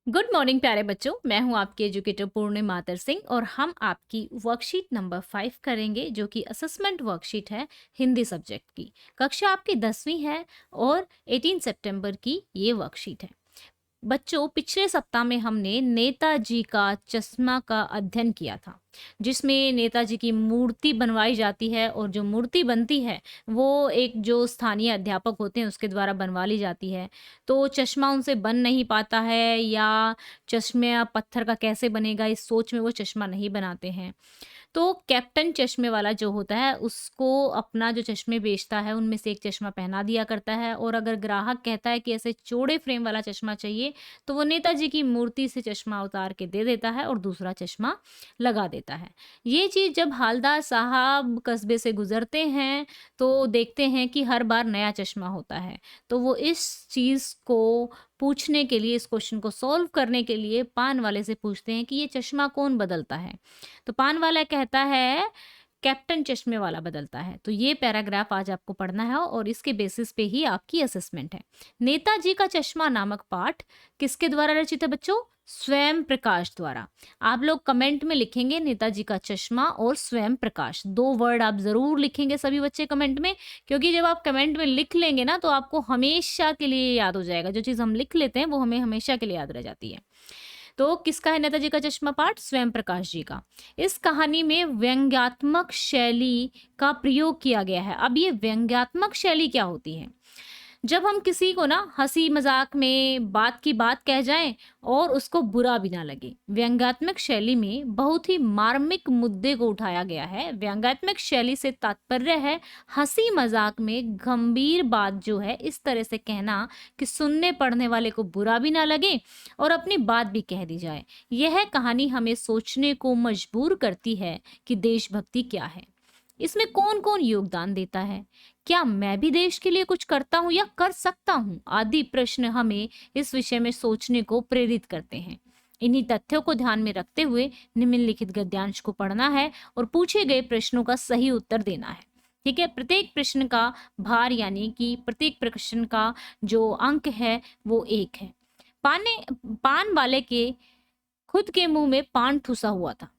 Good morning प्यारे बच्चों। मैं हूं आपकी एजुकेटर पूर्णिमा मातर सिंह और हम आपकी वर्कशीट नंबर 5 करेंगे जो कि असेसमेंट वर्कशीट है हिंदी सब्जेक्ट की। कक्षा आपकी 10वीं है और 18 सितंबर की ये वर्कशीट है। बच्चों, पिछले सप्ताह में हमने नेताजी का चश्मा का अध्ययन किया था, जिसमें नेताजी की मूर्ति बनवाई जाती है और जो मूर्ति बनती है वो एक जो स्थानीय अध्यापक होते हैं उसके द्वारा बनवा ली जाती है। तो चश्मा उनसे बन नहीं पाता है या चश्मे पत्थर का कैसे बनेगा, इस सोच में वो चश्मा नहीं बनाते हैं। तो कैप्टन चश्मे वाला जो होता है उसको अपना जो चश्मे बेचता है उनमें से एक चश्मा पहना दिया करता है, और अगर ग्राहक कहता है कि ऐसे चौड़े फ्रेम वाला चश्मा चाहिए तो वो नेताजी की मूर्ति से चश्मा उतार के दे देता है और दूसरा चश्मा लगा देता है। ये चीज़ जब हालदार साहब कस्बे से गुजरते हैं तो देखते हैं कि हर बार नया चश्मा होता है। तो वो इस चीज़ को पूछने के लिए, इस क्वेश्चन को सॉल्व करने के लिए पान वाले से पूछते हैं कि ये चश्मा कौन बदलता है। तो पान वाला कहता है कैप्टन चश्मे वाला बदलता है। तो ये पैराग्राफ आज आपको पढ़ना है और इसके बेसिस पे ही आपकी असेसमेंट है। नेताजी का चश्मा नामक पाठ किसके द्वारा रचित है बच्चों? स्वयं प्रकाश द्वारा। आप लोग कमेंट में लिखेंगे नेताजी का चश्मा और स्वयं प्रकाश, दो वर्ड आप जरूर लिखेंगे सभी बच्चे कमेंट में, क्योंकि जब आप कमेंट में लिख लेंगे ना तो आपको हमेशा के लिए याद हो जाएगा। जो चीज हम लिख लेते हैं वो हमें हमेशा के लिए याद रह जाती है। तो किसका है नेताजी का चश्मा पाठ? स्वयं प्रकाश जी का। इस कहानी में व्यंग्यात्मक शैली का प्रयोग किया गया है। अब ये व्यंग्यात्मक शैली क्या होती है? जब हम किसी को ना हंसी मजाक में बात की बात कह जाएं और उसको बुरा भी ना लगे। व्यंग्यात्मक शैली में बहुत ही मार्मिक मुद्दे को उठाया गया है। व्यंग्यात्मक शैली से तात्पर्य है हंसी मजाक में गंभीर बात जो है इस तरह से कहना कि सुनने पढ़ने वाले को बुरा भी ना लगे और अपनी बात भी कह दी जाए। यह कहानी हमें सोचने को मजबूर करती है कि देशभक्ति क्या है, इसमें कौन कौन योगदान देता है, क्या मैं भी देश के लिए कुछ करता हूँ या कर सकता हूँ, आदि प्रश्न हमें इस विषय में सोचने को प्रेरित करते हैं। इन्हीं तथ्यों को ध्यान में रखते हुए निम्नलिखित गद्यांश को पढ़ना है और पूछे गए प्रश्नों का सही उत्तर देना है। ठीक है, प्रत्येक प्रश्न का भार यानी कि प्रत्येक प्रश्न का जो अंक है वो 1 है। पान वाले के खुद के मुंह में पान ठुसा हुआ था।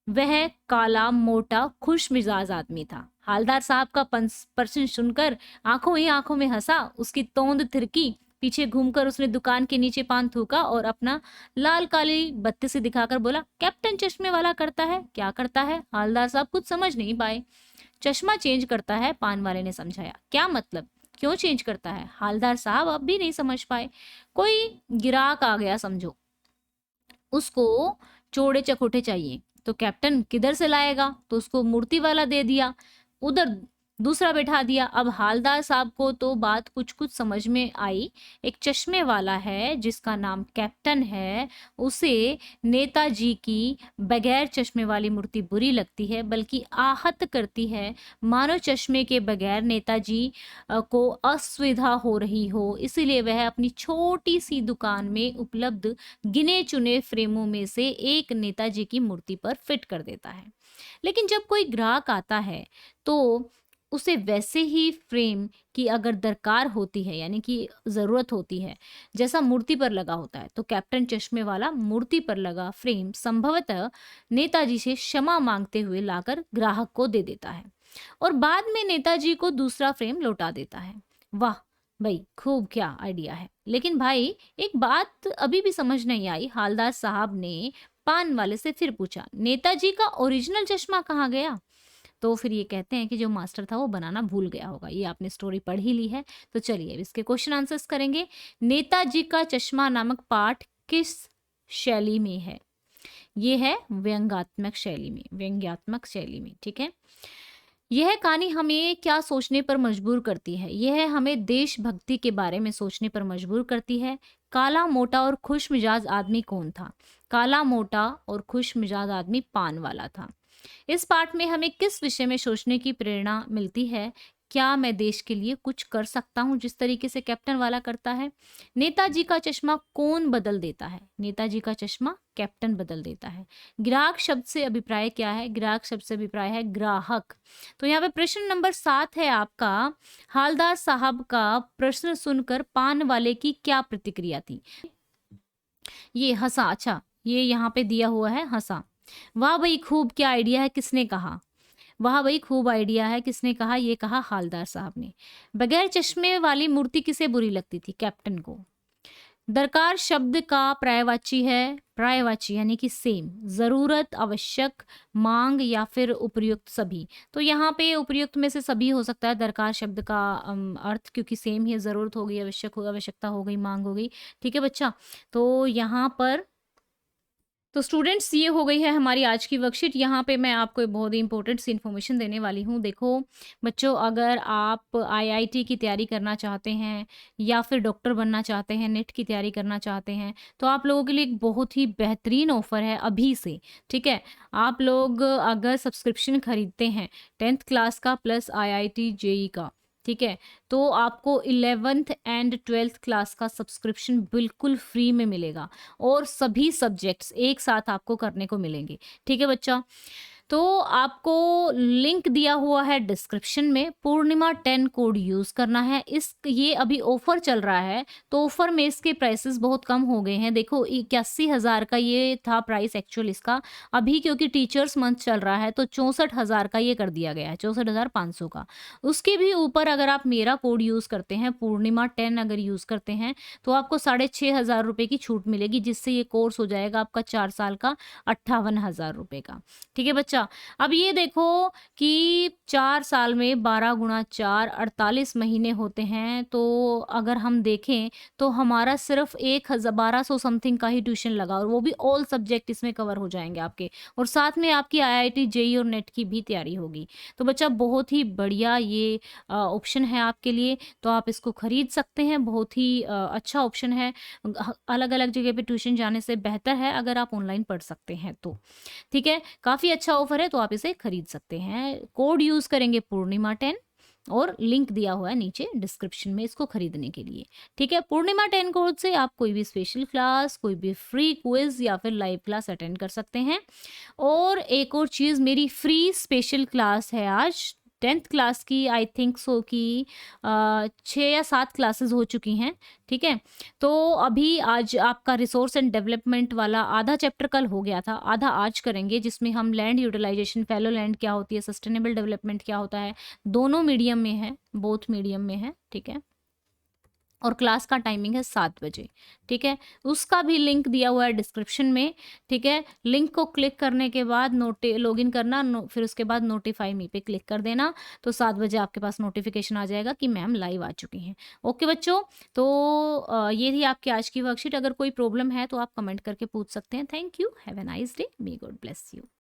वह काला मोटा खुश मिजाज आदमी था। हालदार साहब का प्रश्न सुनकर आंखों ही आंखों में हंसा, उसकी तोंद थिरकी। पीछे घूमकर उसने दुकान के नीचे पान थूका और अपना लाल काली बत्ती से दिखाकर बोला, कैप्टन चश्मे वाला करता है। क्या करता है? हालदार साहब कुछ समझ नहीं पाए। चश्मा चेंज करता है, पान वाले ने समझाया। क्या मतलब? क्यों चेंज करता है? हालदार साहब अब भी नहीं समझ पाए। कोई गिराक आ गया समझो, उसको चौड़े चकोटे चाहिए तो कैप्टन किधर से लाएगा, तो उसको मूर्ति वाला दे दिया, उधर दूसरा बैठा दिया। अब हालदार साहब को तो बात कुछ कुछ समझ में आई। एक चश्मे वाला है जिसका नाम कैप्टन है, उसे नेताजी की बगैर चश्मे वाली मूर्ति बुरी लगती है, बल्कि आहत करती है, मानो चश्मे के बगैर नेताजी को असुविधा हो रही हो। इसीलिए वह अपनी छोटी सी दुकान में उपलब्ध गिने चुने फ्रेमों में से एक नेताजी की मूर्ति पर फिट कर देता है। लेकिन जब कोई ग्राहक आता है तो उसे वैसे ही फ्रेम की अगर दरकार होती है, यानी कि जरूरत होती है, जैसा मूर्ति पर लगा होता है, तो कैप्टन चश्मे वाला मूर्ति पर लगा फ्रेम संभवतः नेताजी से क्षमा मांगते हुए लाकर ग्राहक को दे देता है और बाद में नेताजी को दूसरा फ्रेम लौटा देता है। वाह भाई, खूब, क्या आइडिया है। लेकिन भाई एक बात अभी भी समझ नहीं आई। हालदार साहब ने पान वाले से फिर पूछा, नेताजी का ओरिजिनल चश्मा कहाँ गया? तो फिर ये कहते हैं कि जो मास्टर था वो बनाना भूल गया होगा। ये आपने स्टोरी पढ़ ही ली है। तो चलिए अब इसके क्वेश्चन आंसर्स करेंगे। नेताजी का चश्मा नामक पाठ किस शैली में है? ये है व्यंग्यात्मक शैली में, व्यंग्यात्मक शैली में। ठीक है, यह कहानी हमें क्या सोचने पर मजबूर करती है? यह हमें देशभक्ति के बारे में सोचने पर मजबूर करती है। काला मोटा और खुश मिजाज आदमी कौन था? काला मोटा और खुश मिजाज आदमी पान वाला था। इस पाठ में हमें किस विषय में सोचने की प्रेरणा मिलती है? क्या मैं देश के लिए कुछ कर सकता हूँ जिस तरीके से कैप्टन वाला करता है? नेताजी का चश्मा कौन बदल देता है? नेताजी का चश्मा कैप्टन बदल देता है। ग्राहक शब्द से अभिप्राय क्या है? ग्राहक शब्द से अभिप्राय है ग्राहक। तो यहाँ पे प्रश्न नंबर 7 है आपका, हालदार साहब का प्रश्न सुनकर पान वाले की क्या प्रतिक्रिया थी? ये हँसा, अच्छा ये यहाँ पे दिया हुआ है हँसा। वाह भई खूब, क्या आइडिया है, किसने कहा? वाह भई खूब आइडिया है, किसने कहा? ये कहा हालदार साहब ने। बगैर चश्मे वाली मूर्ति किसे बुरी लगती थी? कैप्टन को। दरकार शब्द का पर्यायवाची है, पर्यायवाची यानी कि सेम, ज़रूरत, आवश्यक, माँग या फिर उपयुक्त सभी। तो यहाँ पे उपयुक्त में से सभी हो सकता है दरकार शब्द का अर्थ, क्योंकि सेम ही है, ज़रूरत हो गई, आवश्यकता हो गई, माँग हो गई। ठीक है बच्चा? तो यहाँ पर तो स्टूडेंट्स ये हो गई है हमारी आज की वर्कशीट। यहाँ पे मैं आपको एक बहुत ही इंपॉर्टेंट सी इन्फॉर्मेशन देने वाली हूँ। देखो बच्चों, अगर आप आईआईटी की तैयारी करना चाहते हैं या फिर डॉक्टर बनना चाहते हैं, नेट की तैयारी करना चाहते हैं, तो आप लोगों के लिए एक बहुत ही बेहतरीन ऑफ़र है अभी से, ठीक है? आप लोग अगर सब्सक्रिप्शन खरीदते हैं 10th क्लास का प्लस आईआईटी जेईई का, ठीक है? तो आपको 11th एंड 12th क्लास का सब्सक्रिप्शन बिल्कुल फ्री में मिलेगा और सभी सब्जेक्ट्स एक साथ आपको करने को मिलेंगे। ठीक है बच्चा? तो आपको लिंक दिया हुआ है डिस्क्रिप्शन में, पूर्णिमा 10 कोड यूज़ करना है। ये अभी ऑफ़र चल रहा है, तो ऑफ़र में इसके प्राइसेस बहुत कम हो गए हैं। देखो 81,000 का ये था प्राइस एक्चुअल इसका, अभी क्योंकि टीचर्स मंथ चल रहा है तो 64,000 का ये कर दिया गया है, 64,500 का। उसके भी ऊपर अगर आप मेरा कोड यूज़ करते हैं, पूर्णिमा 10 अगर यूज़ करते हैं, तो आपको 6,500 रुपए की छूट मिलेगी, जिससे ये कोर्स हो जाएगा आपका 4 साल का 58,000 रुपए का। ठीक है बच्चा? अब ये देखो कि 4 साल में 12 गुणा 4 48 महीने होते हैं, तो अगर हम देखें तो हमारा सिर्फ 1200 समथिंग का ही ट्यूशन लगा, और वो भी ऑल सब्जेक्ट इसमें कवर हो जाएँगे आपके, और साथ में आपकी आईआईटी, जेईई और नेट की भी तैयारी होगी। तो बच्चा बहुत ही बढ़िया ये ऑप्शन है आपके लिए, तो आप इसको खरीद सकते हैं, बहुत ही अच्छा ऑप्शन है। अलग-अलग जगह पे ट्यूशन जाने से बेहतर है अगर आप ऑनलाइन पढ़ सकते हैं तो। ठीक है? काफ़ी अच्छा ऑफ़र है, तो आप इसे खरीद सकते हैं। कोड यूज़ करेंगे पूर्णिमा 10, और लिंक दिया हुआ है नीचे डिस्क्रिप्शन में इसको खरीदने के लिए। ठीक है? पूर्णिमा 10 कोड से आप कोई भी स्पेशल क्लास, कोई भी फ्री क्विज़ या फिर लाइव क्लास अटेंड कर सकते हैं। और एक और चीज़, मेरी फ्री स्पेशल क्लास है आज 10th क्लास की, आई थिंक सो कि 6 या 7 क्लासेस हो चुकी हैं, ठीक है? तो अभी आज आपका रिसोर्स एंड डेवलपमेंट वाला आधा चैप्टर कल हो गया था, आधा आज करेंगे, जिसमें हम लैंड यूटिलाइजेशन, फैलो लैंड क्या होती है, सस्टेनेबल डेवलपमेंट क्या होता है, दोनों मीडियम में है, बोथ मीडियम में है, ठीक है? और क्लास का टाइमिंग है 7 बजे, ठीक है? उसका भी लिंक दिया हुआ है डिस्क्रिप्शन में, ठीक है? लिंक को क्लिक करने के बाद लॉगिन करना, फिर उसके बाद नोटिफाई मी पे क्लिक कर देना, तो 7 बजे आपके पास नोटिफिकेशन आ जाएगा कि मैम लाइव आ चुकी हैं। ओके बच्चों, तो ये थी आपकी आज की वर्कशीट। अगर कोई प्रॉब्लम है तो आप कमेंट करके पूछ सकते हैं। Thank you, have a nice day, may God bless you.